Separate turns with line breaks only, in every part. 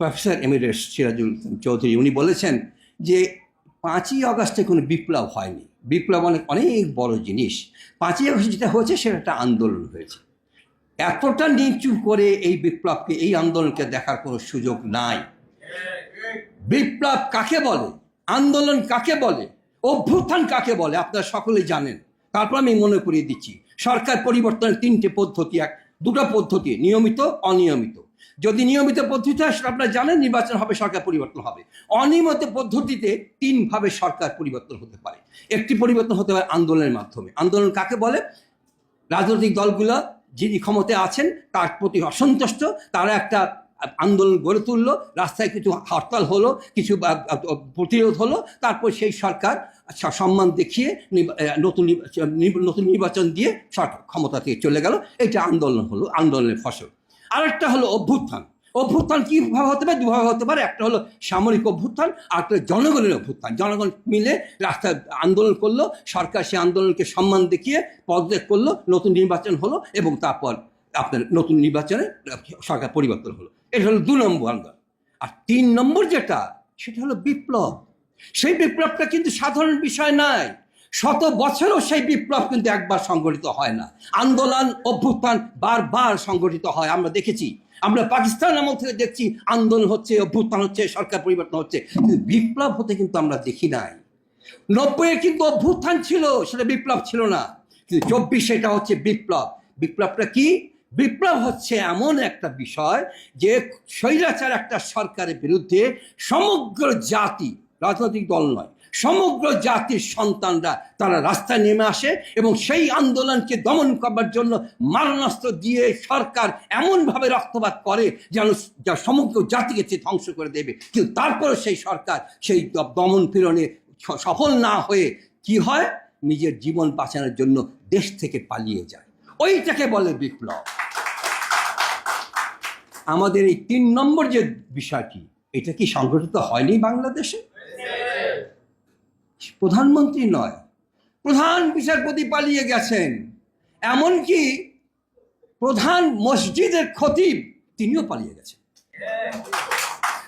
Professor Emirates Sirajul Islam Chowdhury উনি বলেছেন যে 5ই আগস্টে কোনো বিপ্লব হয়নি, বিপ্লব অনেক অনেক বড় জিনিস। 5ই আগস্ট যেটা হয়েছে সেটা একটা আন্দোলন হয়েছে। এতটা নিচু করে এই বিপ্লবকে, এই আন্দোলনকে দেখার কোনো সুযোগ নাই। বিপ্লব কাকে বলে, আন্দোলন কাকে বলে, অভ্যুত্থান কাকে বলে আপনারা সকলেই জানেন। তারপর আমি মনে করিয়ে দিচ্ছি, সরকার পরিবর্তনের 3টে পদ্ধতি, দুটো পদ্ধতি, নিয়মিত অনিয়মিত। যদি নিয়মিত পদ্ধতি হয় সেটা আপনারা জানেন, নির্বাচন হবে, সরকার পরিবর্তন হবে। অনিয়মিত পদ্ধতিতে 3 ভাবে সরকার পরিবর্তন হতে পারে। একটি পরিবর্তন হতে পারে আন্দোলনের মাধ্যমে। আন্দোলন কাকে বলে? রাজনৈতিক দলগুলো যিনি ক্ষমতায় আছেন তার প্রতি অসন্তুষ্ট, তারা একটা আন্দোলন গড়ে তুললো, রাস্তায় কিছু হরতাল হলো, কিছু প্রতিরোধ হলো, তারপর সেই সরকার সম্মান দেখিয়ে নতুন নির্বাচন দিয়ে সরকার ক্ষমতা থেকে চলে গেল। এটা আন্দোলন হলো, আন্দোলনের ফসল। আরেকটা হলো অভ্যুত্থান। অভ্যুত্থান কীভাবে হতে পারে? দুভাবে হতে পারে। একটা হলো সামরিক অভ্যুত্থান, আর একটা জনগণের অভ্যুত্থান। জনগণ মিলে রাস্তায় আন্দোলন করলো, সরকার সেই আন্দোলনকে সম্মান দেখিয়ে পদত্যাগ করলো, নতুন নির্বাচন হলো, এবং তারপর আপনার নতুন নির্বাচনে সরকার পরিবর্তন হলো। এটা হলো 2 নম্বর আন্দোলন। আর 3 নম্বর যেটা, সেটা হলো বিপ্লব। সেই বিপ্লবটা কিন্তু সাধারণ বিষয় নয়। শত বছরও সেই বিপ্লব কিন্তু একবার সংগঠিত হয় না। আন্দোলন অভ্যুত্থান বারবার সংগঠিত হয়, আমরা দেখেছি। আমরা পাকিস্তান আমল থেকে দেখছি আন্দোলন হচ্ছে, অভ্যুত্থান হচ্ছে, সরকার পরিবর্তন হচ্ছে, কিন্তু বিপ্লব হতে কিন্তু আমরা দেখি নাই। 90-এ কিন্তু অভ্যুত্থান ছিল, সেটা বিপ্লব ছিল না। কিন্তু 24 এটা হচ্ছে বিপ্লব। বিপ্লবটা কি? বিপ্লব হচ্ছে এমন একটা বিষয় যে স্বৈরাচার একটা সরকারের বিরুদ্ধে সমগ্র জাতি, রাজনৈতিক দল নয়, সমগ্র জাতির সন্তানরা তারা রাস্তায় নেমে আসে, এবং সেই আন্দোলনকে দমন করবার জন্য মারণাস্ত্র দিয়ে সরকার এমনভাবে রক্তপাত করে যেন যা সমগ্র জাতিকে ধ্বংস করে দেবে। কিন্তু তারপরে সেই সরকার সেই দমন পীড়নে সফল না হয়ে কি হয়? নিজের জীবন বাঁচানোর জন্য দেশ থেকে পালিয়ে যায়। ওইটাকে বলে বিপ্লব। আমাদের এই 3 নম্বর যে বিষয়টি, এটা কি সংগঠিত হয়নি বাংলাদেশে? প্রধানমন্ত্রী নয়, প্রধান বিচারপতি পালিয়ে গেছেন, এমনকি প্রধান মসজিদের খতিব তিনিও পালিয়ে গেছেন।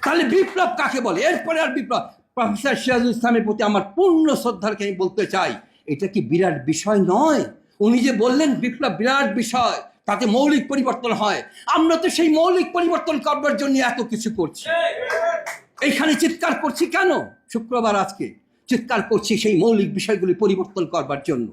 তাহলে বিপ্লব কাকে বলে? এরপরে আর বিপ্লব, প্রফেসর সিরাজুল ইসলামের প্রতি আমার পূর্ণ শ্রদ্ধাকে আমি বলতে চাই, এটা কি বিরাট বিষয় নয়? উনি যে বললেন বিপ্লব বিরাট বিষয়, তাতে মৌলিক পরিবর্তন হয়। আমরা তো সেই মৌলিক পরিবর্তন করবার জন্য এত কিছু করছি। এইখানে চিৎকার করছি কেন? শুক্রবার আজকে চিৎকার করছি সেই মৌলিক বিষয়গুলি পরিবর্তন করবার জন্য।